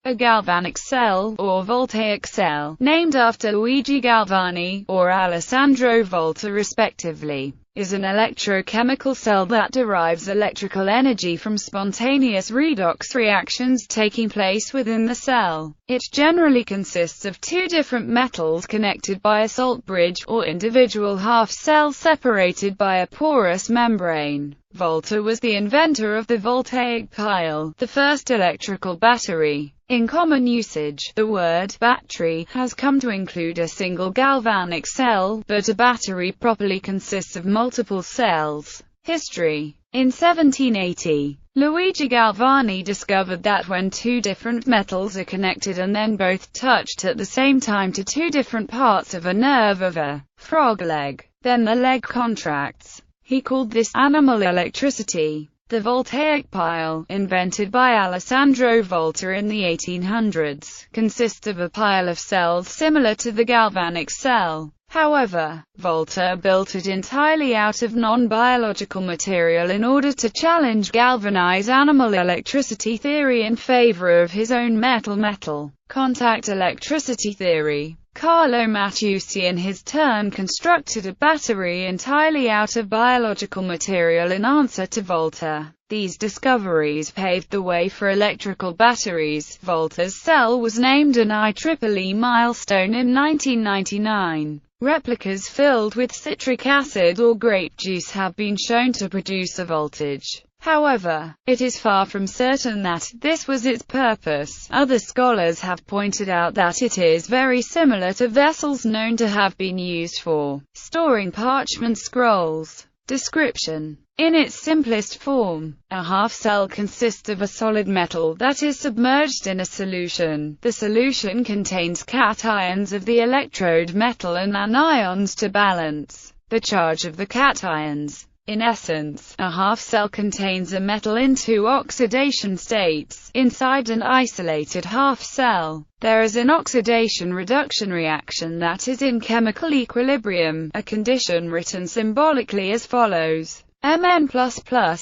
A galvanic cell, or voltaic cell, named after Luigi Galvani, or Alessandro Volta respectively, is an electrochemical cell that derives electrical energy from spontaneous redox reactions taking place within the cell. It generally consists of two different metals connected by a salt bridge, or individual half-cells separated by a porous membrane. Volta was the inventor of the Voltaic Pile, the first electrical battery. In common usage, the word battery has come to include a single galvanic cell, but a battery properly consists of multiple cells. History. In 1780, Luigi Galvani discovered that when two different metals are connected and then both touched at the same time to two different parts of a nerve of a frog leg, then the leg contracts. He called this animal electricity. The Voltaic pile, invented by Alessandro Volta in the 1800s, consists of a pile of cells similar to the galvanic cell. However, Volta built it entirely out of non-biological material in order to challenge galvanized animal electricity theory in favor of his own metal-metal contact electricity theory. Carlo Matteucci in his turn constructed a battery entirely out of biological material in answer to Volta. These discoveries paved the way for electrical batteries. Volta's cell was named an IEEE milestone in 1999. Replicas filled with citric acid or grape juice have been shown to produce a voltage. However, it is far from certain that this was its purpose. Other scholars have pointed out that it is very similar to vessels known to have been used for storing parchment scrolls. Description. In its simplest form, a half-cell consists of a solid metal that is submerged in a solution. The solution contains cations of the electrode metal and anions to balance the charge of the cations. In essence, a half-cell contains a metal in two oxidation states. Inside an isolated half-cell, there is an oxidation-reduction reaction that is in chemical equilibrium, a condition written symbolically as follows. Mn++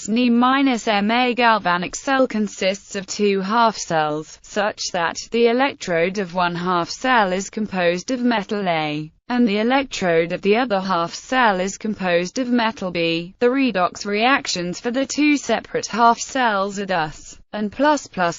Ni minus Ma. Galvanic cell consists of two half-cells, such that the electrode of one half-cell is composed of metal A, and the electrode of the other half-cell is composed of metal B. The redox reactions for the two separate half-cells are thus N++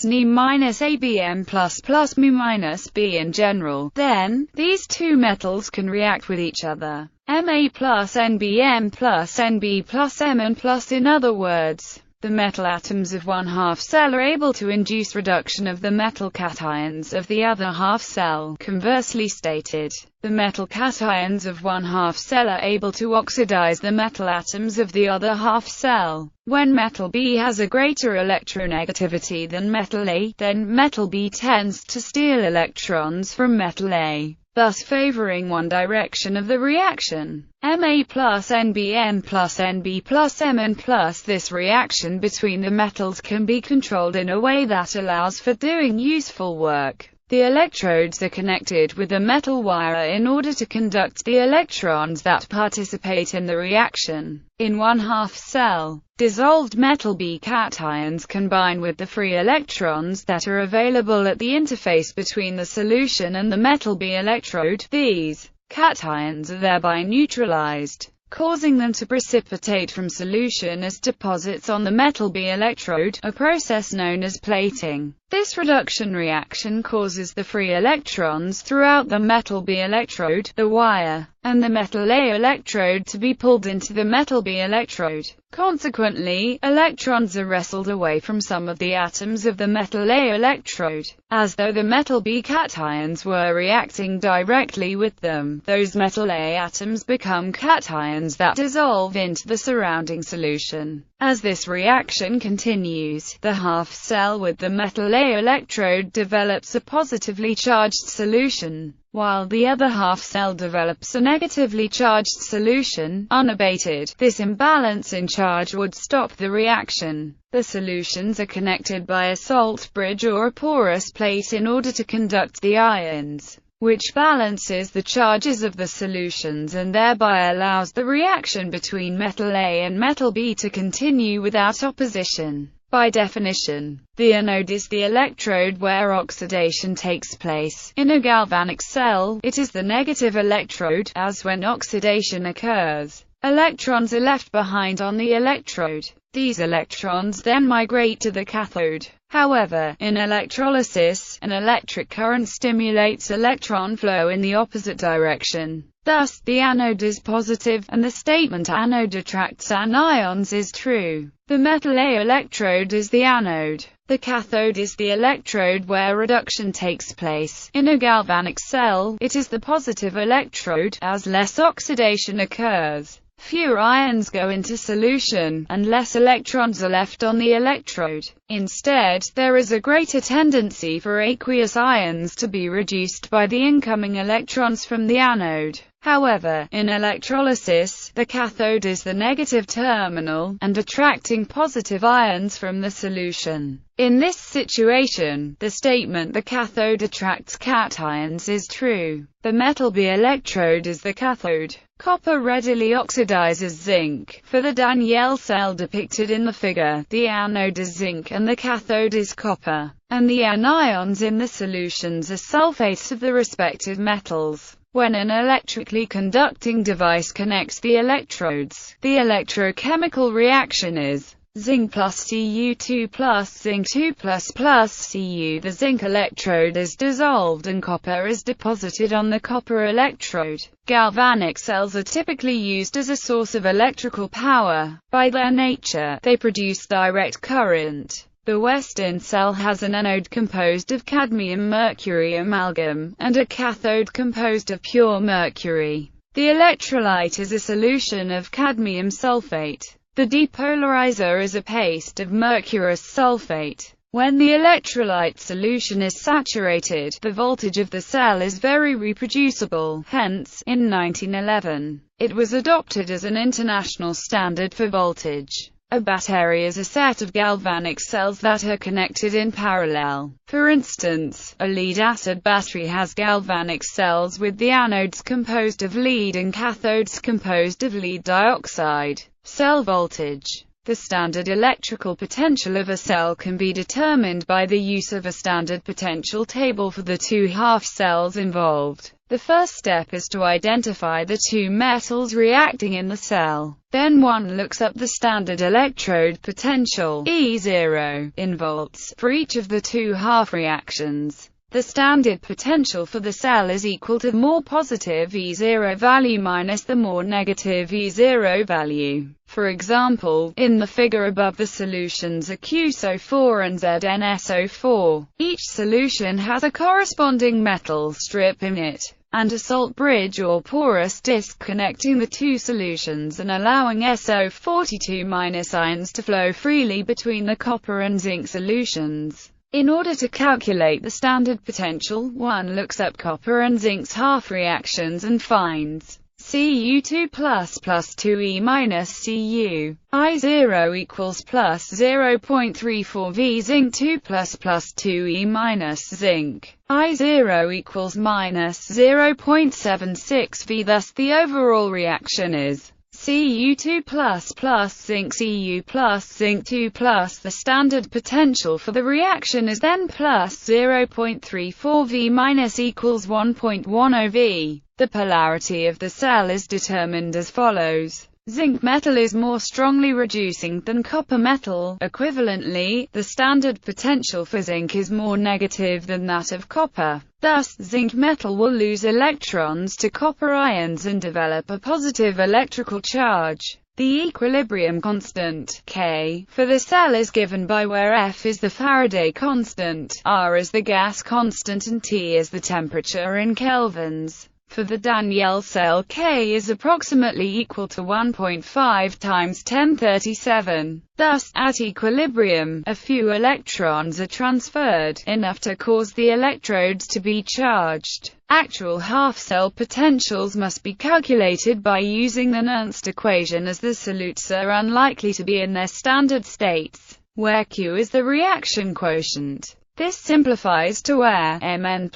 Ni minus Abm++ Mu minus B in general. Then, these two metals can react with each other. Ma plus Nbm plus Nb plus Mn plus. In other words, the metal atoms of one half-cell are able to induce reduction of the metal cations of the other half-cell. Conversely stated, the metal cations of one half-cell are able to oxidize the metal atoms of the other half-cell. When metal B has a greater electronegativity than metal A, then metal B tends to steal electrons from metal A, thus favoring one direction of the reaction. Ma plus Nbn plus Nb plus Mn plus. This reaction between the metals can be controlled in a way that allows for doing useful work. The electrodes are connected with a metal wire in order to conduct the electrons that participate in the reaction. In one half-cell, dissolved metal B cations combine with the free electrons that are available at the interface between the solution and the metal B electrode. These cations are thereby neutralized, causing them to precipitate from solution as deposits on the metal B electrode, a process known as plating. This reduction reaction causes the free electrons throughout the metal B electrode, the wire, and the metal A electrode to be pulled into the metal B electrode. Consequently, electrons are wrestled away from some of the atoms of the metal A electrode, as though the metal B cations were reacting directly with them. Those metal A atoms become cations that dissolve into the surrounding solution. As this reaction continues, the half-cell with the metal A electrode develops a positively charged solution, while the other half-cell develops a negatively charged solution, unabated. This imbalance in charge would stop the reaction. The solutions are connected by a salt bridge or a porous plate in order to conduct the ions, which balances the charges of the solutions and thereby allows the reaction between metal A and metal B to continue without opposition. By definition, the anode is the electrode where oxidation takes place. In a galvanic cell, it is the negative electrode, as when oxidation occurs, electrons are left behind on the electrode. These electrons then migrate to the cathode. However, in electrolysis, an electric current stimulates electron flow in the opposite direction. Thus, the anode is positive, and the statement anode attracts anions is true. The metal A electrode is the anode. The cathode is the electrode where reduction takes place. In a galvanic cell, it is the positive electrode, as less oxidation occurs. Fewer ions go into solution, and less electrons are left on the electrode. Instead, there is a greater tendency for aqueous ions to be reduced by the incoming electrons from the anode. However, in electrolysis, the cathode is the negative terminal, and attracting positive ions from the solution. In this situation, the statement the cathode attracts cations is true. The metal B electrode is the cathode. Copper readily oxidizes zinc. For the Daniell cell depicted in the figure, the anode is zinc and the cathode is copper, and the anions in the solutions are sulfates of the respective metals. When an electrically conducting device connects the electrodes, the electrochemical reaction is zinc plus Cu2 plus zinc 2 plus Cu. The zinc electrode is dissolved and copper is deposited on the copper electrode. Galvanic cells are typically used as a source of electrical power. By their nature, they produce direct current. The Western cell has an anode composed of cadmium-mercury amalgam, and a cathode composed of pure mercury. The electrolyte is a solution of cadmium sulfate. The depolarizer is a paste of mercurous sulfate. When the electrolyte solution is saturated, the voltage of the cell is very reproducible. Hence, in 1911, it was adopted as an international standard for voltage. A battery is a set of galvanic cells that are connected in parallel. For instance, a lead-acid battery has galvanic cells with the anodes composed of lead and cathodes composed of lead dioxide. Cell voltage. The standard electrical potential of a cell can be determined by the use of a standard potential table for the two half cells involved. The first step is to identify the two metals reacting in the cell. Then one looks up the standard electrode potential, E0, in volts, for each of the two half reactions. The standard potential for the cell is equal to the more positive E0 value minus the more negative E0 value. For example, in the figure above, the solutions are QSO4 and ZnSO4. Each solution has a corresponding metal strip in it, and a salt bridge or porous disc connecting the two solutions and allowing SO42- ions to flow freely between the copper and zinc solutions. In order to calculate the standard potential, one looks up copper and zinc's half reactions and finds Cu2 plus 2e minus Cu. I0 equals plus 0.34 V zinc 2 plus 2e minus zinc. I0 equals minus 0.76 V. Thus the overall reaction is Cu2 plus zinc Cu plus zinc 2 plus. The standard potential for the reaction is then plus 0.34 V minus equals 1.10 V. The polarity of the cell is determined as follows. Zinc metal is more strongly reducing than copper metal. Equivalently, the standard potential for zinc is more negative than that of copper. Thus, zinc metal will lose electrons to copper ions and develop a positive electrical charge. The equilibrium constant, K, for the cell is given by where F is the Faraday constant, R is the gas constant and T is the temperature in kelvins. For the Daniell cell, K is approximately equal to 1.5 times 1037. Thus, at equilibrium, a few electrons are transferred, enough to cause the electrodes to be charged. Actual half-cell potentials must be calculated by using the Nernst equation, as the solutes are unlikely to be in their standard states, where Q is the reaction quotient. This simplifies to where Mn+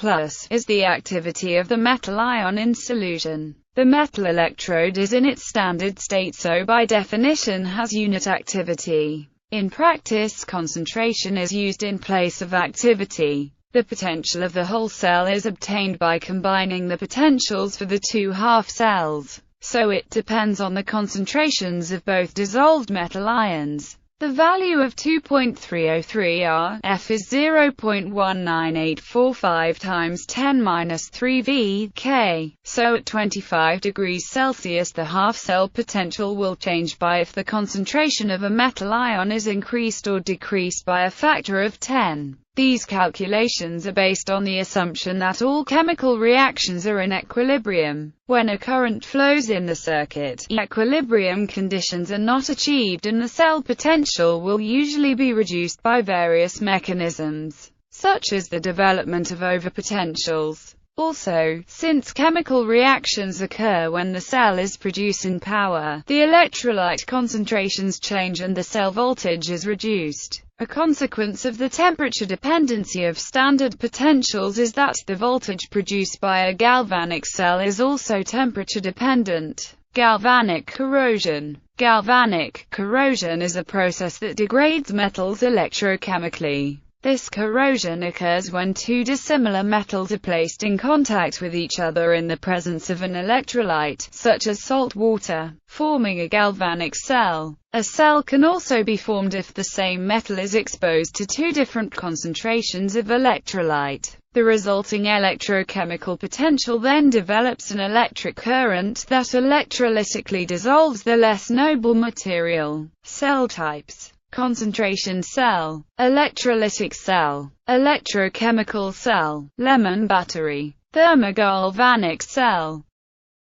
is the activity of the metal ion in solution. The metal electrode is in its standard state, so by definition has unit activity. In practice, concentration is used in place of activity. The potential of the whole cell is obtained by combining the potentials for the two half cells, so it depends on the concentrations of both dissolved metal ions. The value of 2.303 Rf is 0.19845 times 10⁻³ V/K, so at 25 degrees Celsius the half-cell potential will change by if the concentration of a metal ion is increased or decreased by a factor of 10. These calculations are based on the assumption that all chemical reactions are in equilibrium. When a current flows in the circuit, equilibrium conditions are not achieved and the cell potential will usually be reduced by various mechanisms, such as the development of overpotentials. Also, since chemical reactions occur when the cell is producing power, the electrolyte concentrations change and the cell voltage is reduced. A consequence of the temperature dependency of standard potentials is that the voltage produced by a galvanic cell is also temperature dependent. Galvanic corrosion. Galvanic corrosion is a process that degrades metals electrochemically. This corrosion occurs when two dissimilar metals are placed in contact with each other in the presence of an electrolyte, such as salt water, forming a galvanic cell. A cell can also be formed if the same metal is exposed to two different concentrations of electrolyte. The resulting electrochemical potential then develops an electric current that electrolytically dissolves the less noble material. Cell types: concentration cell, electrolytic cell, electrochemical cell, lemon battery, thermogalvanic cell.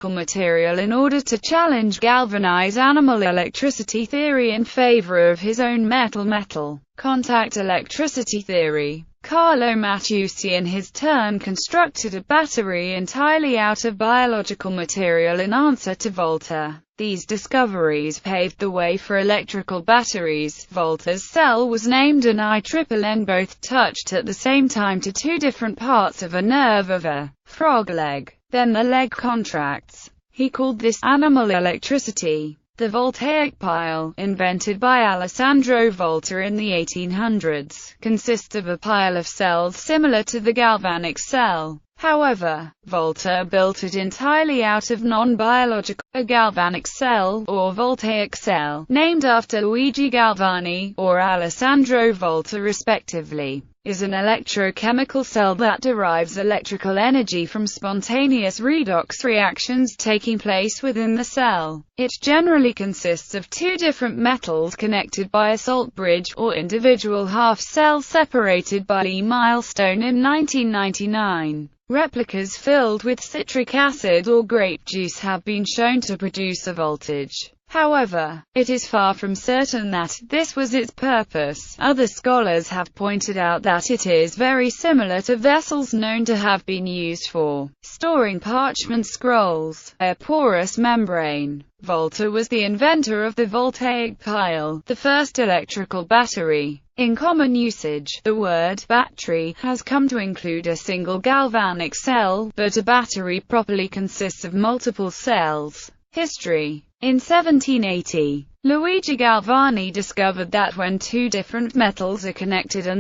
Material. In order to challenge galvanize animal electricity theory in favor of his own metal contact electricity theory, Carlo Matteucci in his turn constructed a battery entirely out of biological material in answer to Volta. These discoveries paved the way for electrical batteries. Volta's cell was named an INN, both touched at the same time to two different parts of a nerve of a frog leg. Then the leg contracts. He called this animal electricity. The Voltaic Pile, invented by Alessandro Volta in the 1800s, consists of a pile of cells similar to the galvanic cell. However, Volta built it entirely out of non-biological. A galvanic cell, or Voltaic cell, named after Luigi Galvani, or Alessandro Volta respectively, is an electrochemical cell that derives electrical energy from spontaneous redox reactions taking place within the cell. It generally consists of two different metals connected by a salt bridge, or individual half-cells separated by a milestone. In 1999, replicas filled with citric acid or grape juice have been shown to produce a voltage. However, it is far from certain that this was its purpose. Other scholars have pointed out that it is very similar to vessels known to have been used for storing parchment scrolls, a porous membrane. Volta was the inventor of the Voltaic Pile, the first electrical battery. In common usage, the word battery has come to include a single galvanic cell, but a battery properly consists of multiple cells. History. In 1780, Luigi Galvani discovered that when two different metals are connected and